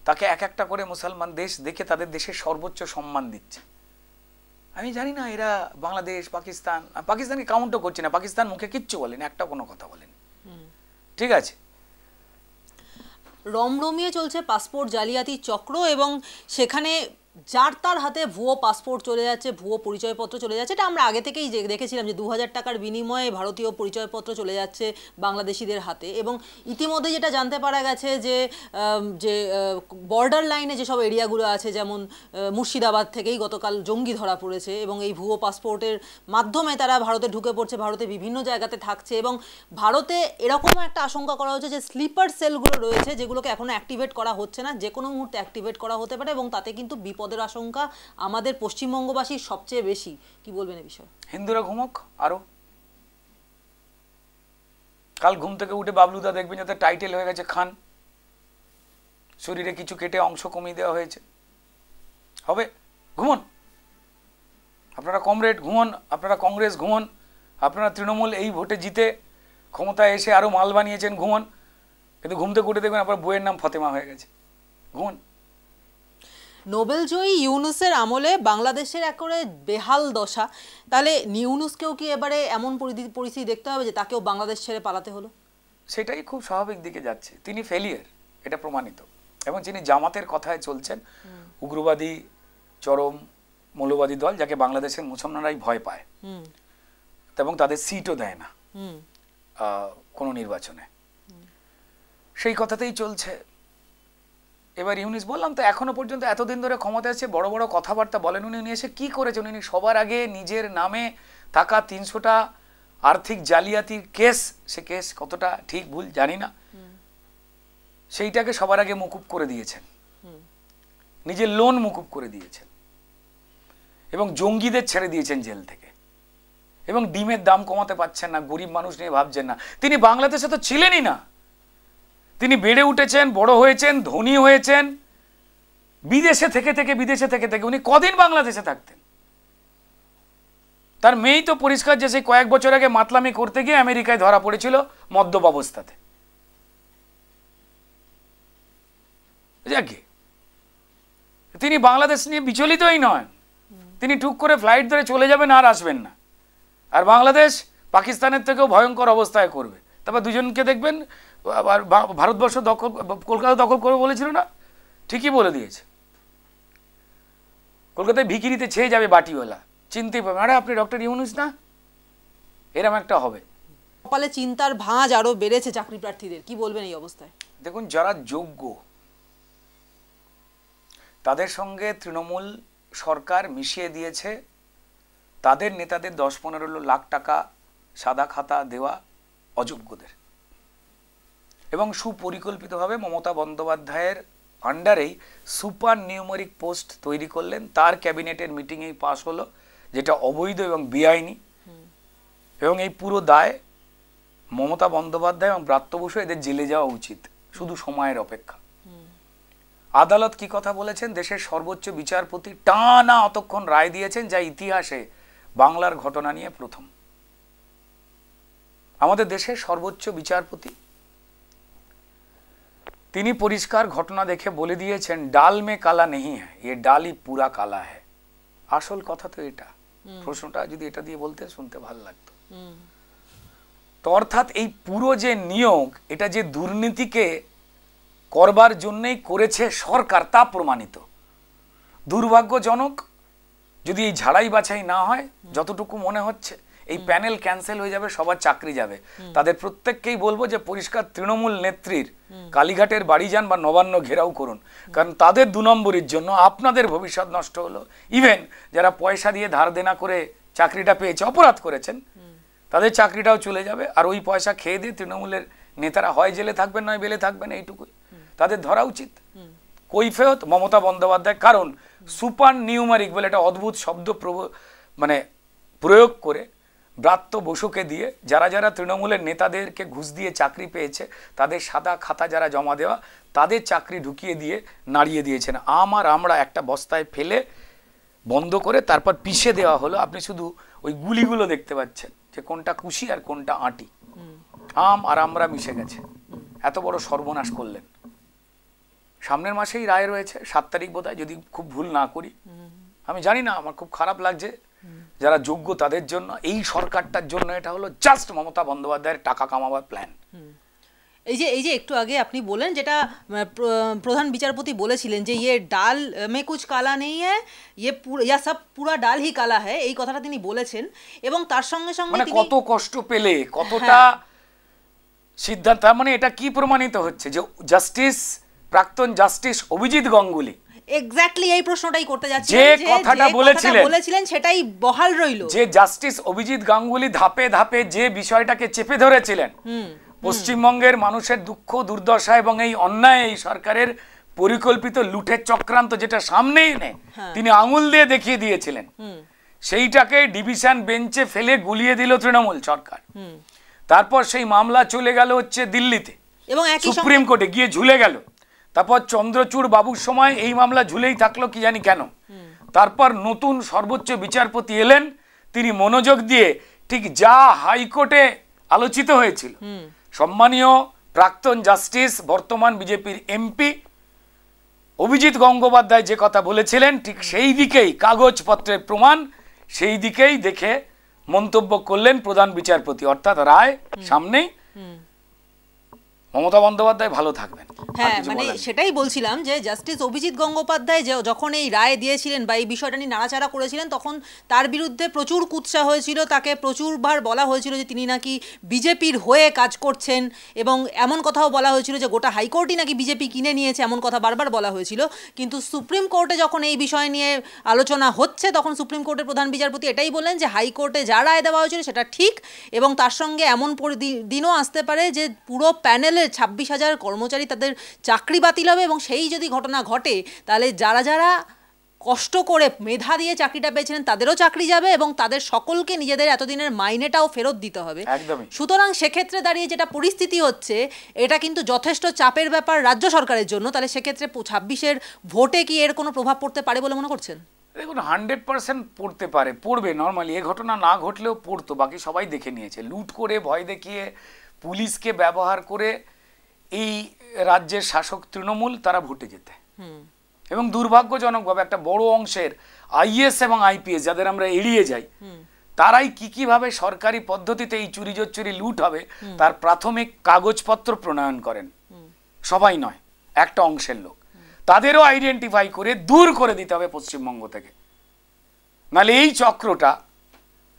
তাকে এক একটা করে মুসলমান দেশ দেখে তাদের দেশের সর্বোচ্চ সম্মান দিচ্ছে। আমি জানি না এরা বাংলাদেশ, পাকিস্তানকে কাউন্টও করছে না, পাকিস্তান মুখে কিচ্ছু বলেন, একটা কোনো কথা বলেন, ঠিক আছে। রমরমিয়ে চলছে পাসপোর্ট জালিয়াতির চক্র, এবং সেখানে যার তার হাতে ভুয়ো পাসপোর্ট চলে যাচ্ছে, ভুয়ো পরিচয়পত্র চলে যাচ্ছে। এটা আমরা আগে থেকেই দেখেছিলাম যে 2000 টাকার বিনিময়ে ভারতীয় পরিচয়পত্র চলে যাচ্ছে বাংলাদেশিদের হাতে। এবং ইতিমধ্যে যেটা জানতে পারা গেছে যে বর্ডার লাইনে যেসব এরিয়াগুলো আছে, যেমন মুর্শিদাবাদ থেকেই গতকাল জঙ্গি ধরা পড়েছে, এবং এই ভুয়ো পাসপোর্টের মাধ্যমে তারা ভারতে ঢুকে পড়ছে, ভারতে বিভিন্ন জায়গাতে থাকছে। এবং ভারতে এরকমও একটা আশঙ্কা করা হচ্ছে যে স্লিপার সেলগুলো রয়েছে, যেগুলোকে এখনো অ্যাক্টিভেট করা হচ্ছে না, যে কোনো মুহূর্তে অ্যাক্টিভেট করা হতে পারে, এবং তাতে কিন্তু বিপদের আশঙ্কা আমাদের পশ্চিমবঙ্গবাসীর সবচেয়ে বেশি। কি বলবেন এই বিষয়ে? হিন্দুরা ঘুমোক আরো, কাল ঘুম থেকে উঠে বাবলুদা দেখবেন যাতে টাইটেল হয়ে গেছে খান, শরীরে কিছু কেটে অংশ কমিয়ে দেওয়া হয়েছে, হবে। ঘুমন আপনারা, কমরেড ঘুমন আপনারা, কংগ্রেস ঘুমন আপনারা, তৃণমূল এই ভোটে জিতে ক্ষমতায় এসে আরো মাল বানিয়েছেন, ঘুমন। কিন্তু ঘুম থেকে উঠে দেখবেন আপনার বইয়ের নাম ফতেমা হয়ে গেছে, ঘুমন। নোবেলজয়ী ইউনুসের আমলে বাংলাদেশের একেবারে বেহাল দশা, তাহলে ইউনুসকেও কি এবারে এমন পরিস্থিতি দেখতে হবে যে তাকেও বাংলাদেশ ছেড়ে পালাতে হলো? সেটাই খুব স্বাভাবিক দিকে যাচ্ছে, তিনি ফেলিয়ার, এটা প্রমাণিত। এবং যিনি জামাতের কথায় চলছেন, উগ্রবাদী চরম মৌলবাদী দল, যাকে বাংলাদেশের মুসলমানরাই ভয় পায় এবং তাদের সিটও দেয় না কোনো নির্বাচনে, সেই কথাতেই চলছে। এবার ইউনুস, বললাম তো, এখনো পর্যন্ত এতদিন ধরে ক্ষমতা আছে, বড় বড় কথাবার্তা বলেন, উনি এসে কি করেছেন? উনি সবার আগে নিজের নামে থাকা 300টা আর্থিক জালিয়াতির কেস, সে কেস কতটা ঠিক ভুল জানি না, সেইটাকে সবার আগে মুকুব করে দিয়েছেন, নিজের লোন মুকুব করে দিয়েছেন, এবং জঙ্গিদের ছেড়ে দিয়েছেন জেল থেকে, এবং ডিমের দাম কমাতে পারছেন না, গরিব মানুষ নিয়ে ভাবছেন না। তিনি বাংলাদেশে তো ছিলেনই না, তিনি বেড়ে উঠেছেন, বড় হয়েছেন, ধনী হয়েছেন বিদেশে থেকে। উনি কদিন বাংলাদেশে থাকতেন? তার মেয়েই তো পরিষ্কার যে সেই কয়েক বছর আগে মাতলামি করতে গিয়ে আমেরিকায় ধরা পড়েছিল মদ্যপ অবস্থাতে। যাকে তিনি বাংলাদেশ নিয়ে বিচলিতই নয়, তিনি টুক করে ফ্লাইট ধরে চলে যাবেন আর আসবেন না, আর বাংলাদেশ পাকিস্তানের থেকেও ভয়ঙ্কর অবস্থায় করবে। তারপর দুজনকে দেখবেন আবার ভারতবর্ষ দখল, কলকাতা দখল করে বলেছিল না, ঠিকই বলে দিয়েছে। কলকাতায় ভিখিরিতে ছেয়ে যাবে বাটিওয়ালা, চিনতেই পারবে, আরে আপনি ডক্টর ইউনুস না, এরম একটা হবে। কপালে চিন্তার ভাঁজ আরো বেড়েছে চাকরি প্রার্থীদের, কি বলবেন এই অবস্থায়? দেখুন, যারা যোগ্য তাদের সঙ্গে তৃণমূল সরকার মিশিয়ে দিয়েছে, তাদের নেতাদের 10-15 লাখ টাকা সাদা খাতা দেওয়া অযোগ্যদের, এবং সুপরিকল্পিতভাবে মমতা বন্দ্যোপাধ্যায়ের আন্ডারেই সুপার নিউমেরিক পোস্ট তৈরি করলেন, তার ক্যাবিনেটের মিটিংয়েই পাশ হলো, যেটা অবৈধ এবং বেআইনি। এবং এই পুরো দায় মমতা বন্দ্যোপাধ্যায় এবং ব্রাত্য বসু, এদের জেলে যাওয়া উচিত, শুধু সময়ের অপেক্ষা। আদালত কি কথা বলেছেন? দেশের সর্বোচ্চ বিচারপতি টানা অতক্ষণ রায় দিয়েছেন, যা ইতিহাসে বাংলার ঘটনা নিয়ে প্রথম। আমাদের দেশের সর্বোচ্চ বিচারপতি তিনি পরিষ্কার ঘটনা দেখে বলে দিয়েছেন ডাল মে কালা নেই হ্যায়, ये ডাল ही पूरा काला है। আসল কথা তো এটা। প্রশ্নটা যদি এটা দিয়ে বলতে শুনতে ভালো লাগতো। তো অর্থাৎ এই পুরো যে নিয়োগ, এটা যে দুর্নীতিকে করবার জন্যই করেছে সরকার, তা প্রমাণিত। দুর্ভাগ্যজনক যদি এই ঝাড়াই বাছাই না হয়, যতটুকু মনে হচ্ছে এই প্যানেল ক্যান্সেল হয়ে যাবে, সবার চাকরি যাবে। তাদের প্রত্যেককেই বলবো যে পরিষ্কার তৃণমূল নেত্রীর কালীঘাটের বাড়ি যান বা নবান্ন ঘেরাও করুন, কারণ তাদের 2 নম্বরের জন্য আপনাদের ভবিষ্যৎ নষ্ট হলো। ইভেন যারা পয়সা দিয়ে ধার দেনা করে চাকরিটা পেয়েছে, অপরাধ করেছেন, তাদের চাকরিটাও চলে যাবে। আর ওই পয়সা খেয়ে দিয়ে তৃণমূলের নেতারা হয় জেলে থাকবেন, নয় বেলে থাকবেন, এইটুকুই তাদের ধরা উচিত। কৈফিয়ত মমতা বন্দ্যোপাধ্যায়, কারণ সুপার নিউমারিক বলে একটা অদ্ভুত শব্দ মানে প্রয়োগ করে ব্রাত্য বসুকে দিয়ে যারা যারা তৃণমূলের নেতাদেরকে ঘুষ দিয়ে চাকরি পেয়েছে, তাদের সাদা খাতা যারা জমা দেওয়া, তাদের চাকরি ঢুকিয়ে দিয়ে নাড়িয়ে দিয়েছেন। আমরা একটা বস্তায় ফেলে বন্ধ করে তারপর পিষে দেওয়া হলো। আপনি শুধু ওই গুলিগুলো দেখতে পাচ্ছেন যে কোনটা কুশি আর কোনটা আঁটি। আমরা মিশে গেছে, এত বড় সর্বনাশ করলেন। সামনের মাসেই রায় রয়েছে, 7 তারিখ বোধহয়, যদি খুব ভুল না করি। আমি জানি না, আমার খুব খারাপ লাগছে যারা যোগ্য তাদের জন্য। এই সরকারটার জন্য এটা হলো জাস্ট মমতা বন্দ্যোপাধ্যায়ের টাকা কামাবার প্ল্যান। এই যে একটু আগে আপনি বলেন, যেটা প্রধান বিচারপতি বলেছিলেন যে ইয়ে ডাল মে কুছ কালা নেই হ্যায়, ইয়া সব পুরা ডাল হি কালা হ্যায়, এই কথাটা তিনি বলেছেন। এবং তার সঙ্গে সঙ্গে মানে কত কষ্ট পেলে, কতটা সিদ্ধান্ত, মানে এটা কি প্রমাণিত হচ্ছে যে জাস্টিস, প্রাক্তন জাস্টিস অভিজিৎ গাঙ্গুলি এক্স্যাক্টলি এই প্রশ্নটাই করতে যাচ্ছি, যে কথাটা বলেছিলেন সেটাই বহাল রইল। যে জাস্টিস অভিজিৎ গাঙ্গুলি ধাপে ধাপে যে বিষয়টাকে চেপে ধরেছিলেন, পশ্চিমবঙ্গের মানুষের দুঃখ দুর্দশা এবং এই অন্যায়, এই সরকারের পরিকল্পিত লুটের চক্রান্ত যেটা সামনে এনে তিনি আঙুল দিয়ে দেখিয়ে দিয়েছিলেন, সেইটাকে ডিভিশন বেঞ্চে ফেলে গুলিয়ে দিল তৃণমূল সরকার। তারপর সেই মামলা চলে গেল হচ্ছে দিল্লিতে এবং সুপ্রিম কোর্টে গিয়ে ঝুলে গেল। তারপর চন্দ্রচূড় বাবুর সময় এই মামলা ঝুলেই থাকলো, কি জানি কেন। তারপর নতুন সর্বোচ্চ বিচারপতি এলেন, তিনি মনোযোগ দিয়ে ঠিক যা হাইকোর্টে আলোচিত হয়েছিল, সম্মানীয় প্রাক্তন জাস্টিস বর্তমান বিজেপির এমপি অভিজিৎ গঙ্গোপাধ্যায় যে কথা বলেছিলেন, ঠিক সেই দিকেই কাগজপত্রের প্রমাণ, সেই দিকেই দেখে মন্তব্য করলেন প্রধান বিচারপতি। অর্থাৎ রায় সামনেই, মমতা বন্দ্যোপাধ্যায় ভালো থাকবেন। হ্যাঁ, মানে সেটাই বলছিলাম যে জাস্টিস অভিজিৎ গঙ্গোপাধ্যায় যখন এই রায় দিয়েছিলেন বা এই বিষয়টা নিয়ে নাড়াচাড়া করেছিলেন, তখন তার বিরুদ্ধে প্রচুর কুৎসা হয়েছিল, তাকে প্রচুরবার বলা হয়েছিল যে তিনি নাকি বিজেপির হয়ে কাজ করছেন, এবং এমন কথাও বলা হয়েছিল যে গোটা হাইকোর্টই নাকি বিজেপি কিনে নিয়েছে, এমন কথা বারবার বলা হয়েছিল। কিন্তু সুপ্রিম কোর্টে যখন এই বিষয় নিয়ে আলোচনা হচ্ছে, তখন সুপ্রিম কোর্টের প্রধান বিচারপতি এটাই বললেন যে হাইকোর্টে যা রায় দেওয়া হয়েছিল সেটা ঠিক, এবং তার সঙ্গে এমন দিনও আসতে পারে যে পুরো প্যানেলের 26,000 কর্মচারী তাদের চাকরি বাতিল হবে, এবং সেই যদি ঘটনা ঘটে তাহলে যারা যারা কষ্ট করে মেধা দিয়ে চাকরিটা পেয়েছিলেন তাদেরও চাকরি যাবে, এবং তাদের সকলকে নিজেদের এতদিনের মাইনেটাও ফেরত দিতে হবে। সুতরাং সেক্ষেত্রে দাঁড়িয়ে যেটা পরিস্থিতি হচ্ছে, এটা কিন্তু যথেষ্ট চাপের ব্যাপার রাজ্য সরকারের জন্য। তাহলে সেক্ষেত্রে 26-এর ভোটে কি এর কোনো প্রভাব পড়তে পারে বলে মনে করছেন? দেখুন, 100% পড়তে পারে, পড়বে। নর্মালি এ ঘটনা না ঘটলেও পড়তো, বাকি সবাই দেখে নিয়েছে। লুট করে, ভয় দেখিয়ে, পুলিশকে ব্যবহার করে এই রাজ্যের শাসক তৃণমূল তারা ভোটে যেতে, এবং দুর্ভাগ্যজনকভাবে একটা বড় অংশের আইএস এবং আইপিএস যাদের আমরা এড়িয়ে যাই, তারাই কিভাবে সরকারি পদ্ধতিতে এই চুরি জোচ্চুরি লুট হবে তার প্রাথমিক কাগজপত্র প্রণয়ন করেন। সবাই নয়, একটা অংশের লোক। তাদেরও আইডেন্টিফাই করে দূর করে দিতে হবে পশ্চিমবঙ্গ থেকে, নাহলে এই চক্রটা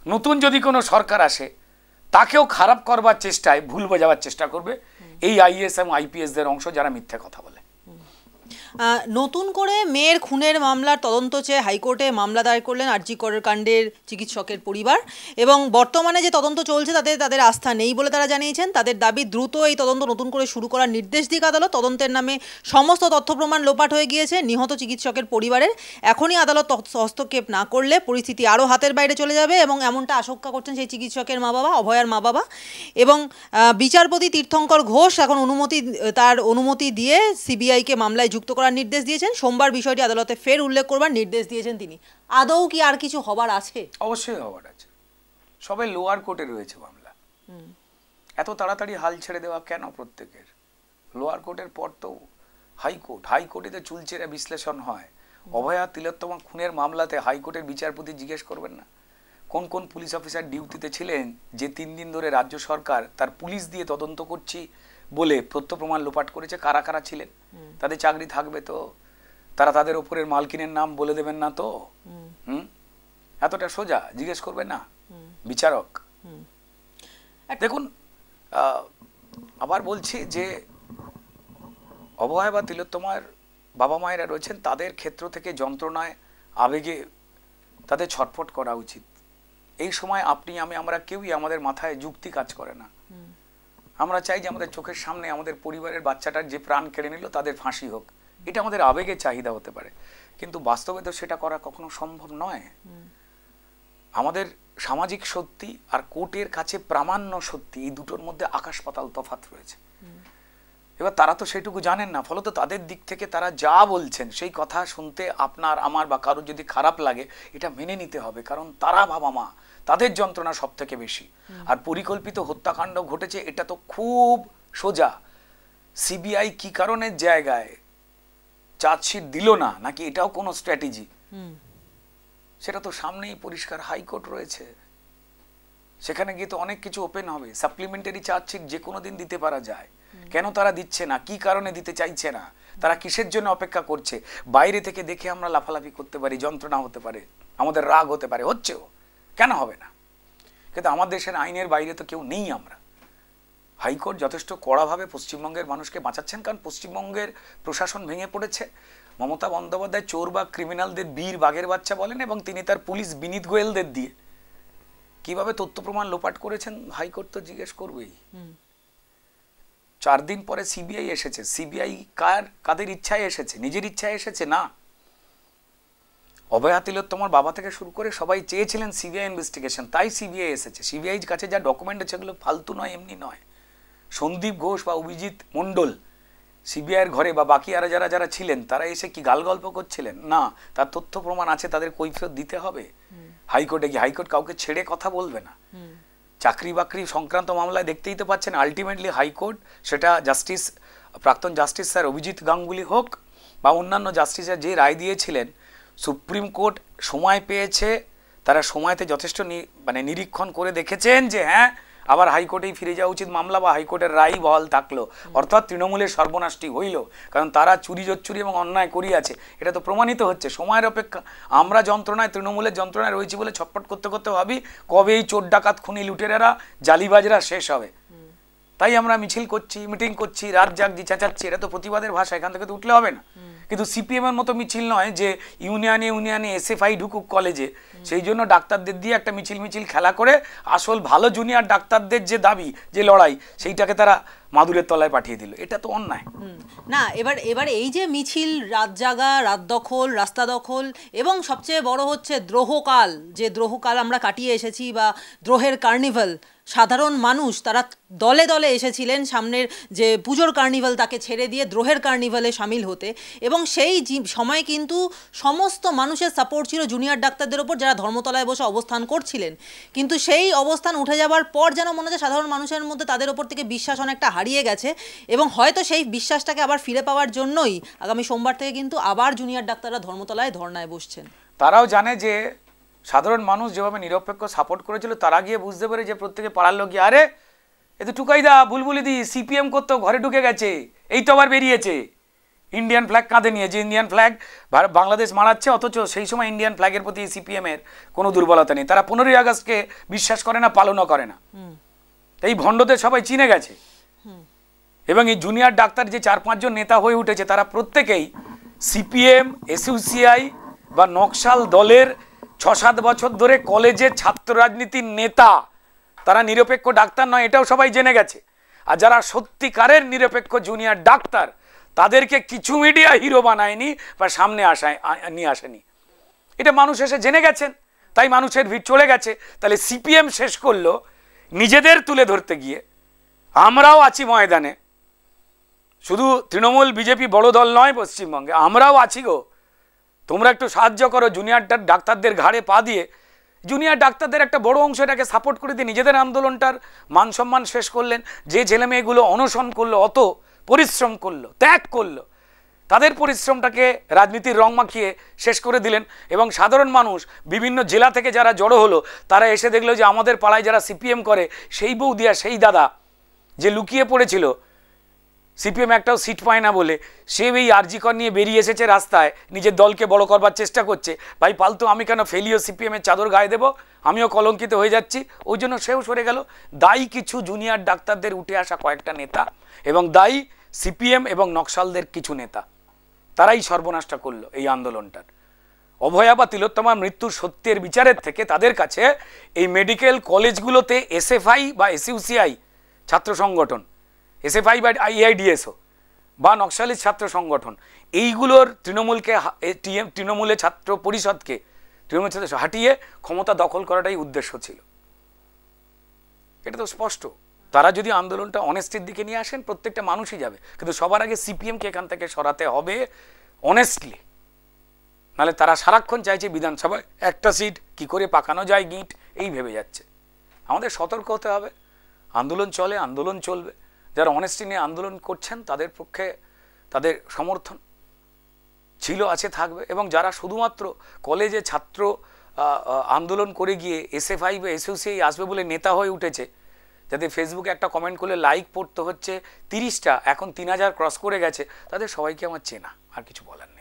নতুন যদি কোনো সরকার আসে তাকেও খারাপ করবার চেষ্টায়, ভুল বোঝাবার চেষ্টা করবে এই আইএস এবং আইপিএসদের অংশ যারা মিথ্যে কথা বলে। নতুন করে মেয়ের খুনের মামলার তদন্ত চেয়ে হাইকোর্টে মামলা দায়ের করলেন আর জি কর কাণ্ডের চিকিৎসকের পরিবার, এবং বর্তমানে যে তদন্ত চলছে তাতে তাদের আস্থা নেই বলে তারা জানিয়েছেন। তাদের দাবি দ্রুত এই তদন্ত নতুন করে শুরু করার নির্দেশ দিক আদালত। তদন্তের নামে সমস্ত তথ্য প্রমাণ লোপাট হয়ে গিয়েছে নিহত চিকিৎসকের পরিবারের। এখনই আদালত হস্তক্ষেপ না করলে পরিস্থিতি আরও হাতের বাইরে চলে যাবে, এবং এমনটা আশঙ্কা করছেন সেই চিকিৎসকের মা বাবা, অভয়ার মা বাবা। এবং বিচারপতি তীর্থঙ্কর ঘোষ এখন অনুমতি দিয়ে সিবিআইকে মামলায় যুক্ত করার নির্দেশ দিয়েছেন। সোমবার বিষয়টি আদালতে ফের উল্লেখ করবার নির্দেশ দিয়েছেন তিনি। আদৌ কি আর কিছু হবার আছে? অবশ্যই হবার আছে। সবে লোয়ার কোর্টে রয়েছে মামলা, এত তাড়াতাড়ি হাল ছেড়ে দেওয়া কেন প্রত্যেকের? লোয়ার কোর্টের পর তো হাইকোর্ট, হাইকোর্টে তো চুলচেরা বিশ্লেষণ হয়। অভয়া তিলোত্তমা খুনের মামলাতে হাইকোর্টের বিচারপতি জিজ্ঞেস করবেন না কোন কোন পুলিশ অফিসার ডিউটিতে ছিলেন যে 3 দিন ধরে রাজ্য সরকার তার পুলিশ দিয়ে তদন্ত করছি বলে তথ্য প্রমাণ লোপাট করেছে, কারা কারা ছিলেন, তাদের চাকরি থাকবে তো, তারা তাদের ওপরের মালকিনের নাম বলে দেবেন না তো? এতটা সোজা জিজ্ঞেস করবে না বিচারক? দেখুন আবার বলছি যে অভয়া বা তিলোত্তমার বাবা মায়েরা রয়েছেন, তাদের ক্ষেত্র থেকে যন্ত্রণায় আবেগে তাদের ছটফট করা উচিত। এই সময় আপনি আমি আমরা কেউই আমাদের মাথায় যুক্তি কাজ করে না। আমরা চাই যে আমাদের চোখের সামনে আমাদের পরিবারের বাচ্চাটার যে প্রাণ কেড়ে নিল তাদের ফাঁসি হোক, এটা আমাদের আবেগের চাহিদা হতে পারে, কিন্তু বাস্তবে তো সেটা করা কখনো সম্ভব নয়। আমাদের সামাজিক সত্যি আর কোর্টের কাছে প্রামাণ্য সত্যি, এই দুটোর মধ্যে আকাশ পাতাল তফাৎ রয়েছে। এবার তারা তো সেটুকু জানেন না, ফলত তাদের দিক থেকে তারা যা বলছেন সেই কথা শুনতে আপনার আমার বা কারোর যদি খারাপ লাগে এটা মেনে নিতে হবে, কারণ তারা বাবা মা, তাদের যন্ত্রণা সব থেকে বেশি। আর পরিকল্পিত হত্যাকাণ্ড ঘটেছে এটা তো খুব সোজা। সিবিআই কি কারণের জায়গায় চার্জশিট দিল না, নাকি এটাও কোনো স্ট্র্যাটেজি, সেটা তো সামনেই পরিষ্কার। হাইকোর্ট রয়েছে, সেখানে গিয়ে তো অনেক কিছু ওপেন হবে। সাপ্লিমেন্টারি চার্জশিট যে কোনো দিন দিতে পারা যায়, কেন তারা দিচ্ছে না, কি কারণে দিতে চাইছে না, তারা কিসের জন্য অপেক্ষা করছে? বাইরে থেকে দেখে আমরা লাফালাফি করতে পারি, যন্ত্রণা হতে পারে, আমাদের রাগ হতে পারে, হচ্ছেও, কেন হবে না? কিন্তু আমার দেশের আইনের বাইরে তো কেউ নেই আমরা। হাইকোর্ট যথেষ্ট কড়াভাবে পশ্চিমবঙ্গের মানুষকে বাঁচাচ্ছেন, কারণ পশ্চিমবঙ্গের প্রশাসন ভেঙে পড়েছে। মমতা বন্দ্যোপাধ্যায় চোর বা ক্রিমিনালদের বীর বাঘের বাচ্চা বলেন, এবং তিনি তার পুলিশ বিনীত গোয়েলদের দিয়ে কিভাবে তথ্য প্রমাণ লোপাট করেছেন হাইকোর্ট তো জিজ্ঞেস করবেই। 4 দিন পরে সিবিআই এসেছে। সিবিআই কাদের ইচ্ছায় এসেছে? নিজের ইচ্ছায় এসেছে না। অভয়া তিলোত্তমার বাবা থেকে শুরু করে সবাই চেয়েছিলেন সিবিআই ইনভেস্টিগেশন, তাই সিবিআই এসেছে। সিবিআই কাছে যা ডকুমেন্ট আছে সেগুলো ফালতু নয়, এমনি নয়। সন্দীপ ঘোষ বা অভিজিৎ মণ্ডল সিবিআইয়ের ঘরে বা বাকি আরো যারা যারা ছিলেন তারা এসে কি গাল গল্প করছিলেন? না, তার তথ্য প্রমাণ আছে, তাদের কৈফিয়ত দিতে হবে। হাইকোর্টে গিয়ে হাইকোর্ট কাউকে ছেড়ে কথা বলবে না। চাকরি বাকরি সংক্রান্ত মামলায় দেখতেই তো পাচ্ছেন, আলটিমেটলি হাইকোর্ট, সেটা জাস্টিস প্রাক্তন জাস্টিস স্যার অভিজিৎ গাঙ্গুলি হোক বা অন্যান্য জাস্টিসের যে রায় দিয়েছিলেন, সুপ্রিম কোর্ট সময় পেয়েছে, তারা সময়তে যথেষ্ট নিরীক্ষণ করে দেখেছেন যে হ্যাঁ আবার হাইকোর্টেই ফিরে যাওয়া উচিত মামলা, বা হাইকোর্টের রায় বহাল থাকলো, অর্থাৎ তৃণমূলের সর্বনাশটি হইল, কারণ তারা চুরি জচ্চুরি এবং অন্যায় করিয়াছে, এটা তো প্রমাণিত হচ্ছে। সময়ের অপেক্ষা। আমরা যন্ত্রণায়, তৃণমূলের যন্ত্রণায় রয়েছি বলে ছটপট করতে করতে ভাবি কবে এই চোর ডাকাত খুনি লুটেরেরা জালিবাজরা শেষ হবে। তাই আমরা মিছিল করছি, মিটিং করছি, রাত জাগছি, চেঁচাচ্ছি, এটা তো প্রতিবাদের ভাষা, এখান থেকে তো উঠলে হবে না। কিন্তু সিপিএমের মতো মিছিল নয় যে ইউনিয়নে এসএফআই ঢুকুক কলেজে, সেই জন্য ডাক্তারদের দিয়ে একটা মিছিল খেলা করে আসল ভালো জুনিয়র ডাক্তারদের যে দাবি, যে লড়াই, সেইটাকে তারা মাদুরের তলায় পাঠিয়ে দিল। এটা তো অন্যায় না। এবার এই যে মিছিল, রাত জাগা, রাত দখল, রাস্তা দখল, এবং সবচেয়ে বড় হচ্ছে দ্রোহকাল, যে দ্রোহকাল আমরা কাটিয়ে এসেছি, বা দ্রোহের কার্নিভাল, সাধারণ মানুষ তারা দলে দলে এসেছিলেন সামনের যে পুজোর কার্নিভাল তাকে ছেড়ে দিয়ে দ্রোহের কার্নিভালে সামিল হতে, এবং সেই সময় কিন্তু সমস্ত মানুষের সাপোর্ট ছিল জুনিয়র ডাক্তারদের ওপর, যারা ধর্মতলায় বসে অবস্থান করছিলেন। কিন্তু সেই অবস্থান উঠে যাওয়ার পর যেন মনে হচ্ছে সাধারণ মানুষের মধ্যে তাদের ওপর থেকে বিশ্বাস অনেকটা হারিয়ে গেছে, এবং হয়তো সেই বিশ্বাসটাকে আবার ফিরে পাওয়ার জন্যই আগামী সোমবার থেকে কিন্তু আবার জুনিয়র ডাক্তাররা ধর্মতলায় ধর্নায় বসছেন। তারাও জানে যে সাধারণ মানুষ যেভাবে নিরপেক্ষ সাপোর্ট করেছিল, তারা গিয়ে বুঝতে পারে যে প্রত্যেকে পাড়ার লোক গিয়ে, আরে এ তো টুকাইদা বুলবুলি দি সিপিএম করতো, ঘরে ঢুকে গেছে, এই তো আবার বেরিয়েছে ইন্ডিয়ান ফ্ল্যাগ কাঁধে নিয়ে, যে ইন্ডিয়ান ফ্ল্যাগ বাংলাদেশ মারাচ্ছে, অথচ সেই সময় ইন্ডিয়ান ফ্ল্যাগের প্রতি সিপিএমের কোনো দুর্বলতা নেই। তারা 15ই আগস্টকে বিশ্বাস করে না, পালনও করে না। এই ভণ্ডদের সবাই চিনে গেছে। এবং এই জুনিয়র ডাক্তার যে 4-5 জন নেতা হয়ে উঠেছে, তারা প্রত্যেকেই সিপিএম, এসইউসিআই বা নকশাল দলের 6-7 বছর ধরে কলেজের ছাত্র রাজনীতির নেতা। তারা নিরপেক্ষ ডাক্তার নয়, এটাও সবাই জেনে গেছে। আর যারা সত্যিকারের নিরপেক্ষ জুনিয়র ডাক্তার, তাদেরকে কিছু মিডিয়া হিরো বানায়নি বা সামনে নিয়ে আসেনি, এটা মানুষ এসে জেনে গেছেন। তাই মানুষের ভিড় চলে গেছে। তাহলে সিপিএম শেষ করলো নিজেদের তুলে ধরতে গিয়ে। আমরাও আছি ময়দানে, শুধু তৃণমূল বিজেপি বড় দল নয় পশ্চিমবঙ্গে, আমরাও আছি গো। তোমরা একটু সাহায্য করো। জুনিয়র ডাক্তারদের ঘাড়ে পা দিয়ে, জুনিয়র ডাক্তারদের একটা বড় অংশ এটাকে সাপোর্ট করে দিয়ে নিজেদের আন্দোলনটার মান সম্মান শেষ করলেন। যে ছেলে মেয়েগুলো অনশন করলো, অত পরিশ্রম করলো, ত্যাগ করলো, তাদের পরিশ্রমটাকে রাজনীতির রং মাখিয়ে শেষ করে দিলেন। এবং সাধারণ মানুষ বিভিন্ন জেলা থেকে যারা জড়ো হলো, তারা এসে দেখলো যে আমাদের পাড়ায় যারা সিপিএম করে সেই বৌদিয়া, সেই দাদা যে লুকিয়ে পড়েছিল সিপিএম একটাও সিট পায় না বলে, সে এই আরজিকর নিয়ে বেরিয়ে এসেছে রাস্তায়, নিজের দলকে বড় করবার চেষ্টা করছে। ভাই ফালতু আমি কেন ফেলিও সিপিএমের চাদর গায়ে দেবো, আমিও কলঙ্কিত হয়ে যাচ্ছি, ওই জন্য সেও সরে গেল। দায়ী কিছু জুনিয়র ডাক্তারদের উঠে আসা কয়েকটা নেতা, এবং দায়ী সিপিএম এবং নকশালদের কিছু নেতা, তারাই সর্বনাশটা করলো এই আন্দোলনটার। অভয়া বা তিলোত্তমার মৃত্যুর সত্যের বিচারের থেকে তাদের কাছে এই মেডিকেল কলেজগুলোতে এসএফআই বা এসইউসিআই ছাত্র সংগঠন, এসএফআই বা আইআইডিএসও বা নকশালির ছাত্র সংগঠন, এইগুলোর তৃণমূলের ছাত্র পরিষদকে, তৃণমূল ছাত্র হাঁটিয়ে ক্ষমতা দখল করাটাই উদ্দেশ্য ছিল। এটা তো স্পষ্ট। তারা যদি আন্দোলনটা অনেস্টির দিকে নিয়ে আসেন, প্রত্যেকটা মানুষই যাবে, কিন্তু সবার আগে সিপিএমকে এখান থেকে সরাতে হবে অনেস্টলি। নাহলে তারা সারাক্ষণ চাইছে বিধানসভায় একটা সিট কি করে পাকানো যায় গিঁট, এই ভেবে যাচ্ছে। আমাদের সতর্ক হতে হবে। আন্দোলন চলে, আন্দোলন চলবে। যারা অনেস্টি নিয়ে আন্দোলন করছেন তাদের পক্ষে তাদের সমর্থন ছিল, আছে, থাকবে। এবং যারা শুধুমাত্র কলেজে ছাত্র আন্দোলন করে গিয়ে এসএফআই বা এসইউসিআই আসবে বলে নেতা হয়ে উঠেছে, যাদের ফেসবুকে একটা কমেন্ট করলে লাইক পড়তে হচ্ছে 30টা, এখন 3000 ক্রস করে গেছে, তাদের সবাইকে আমার চেনা, আর কিছু বলার নেই।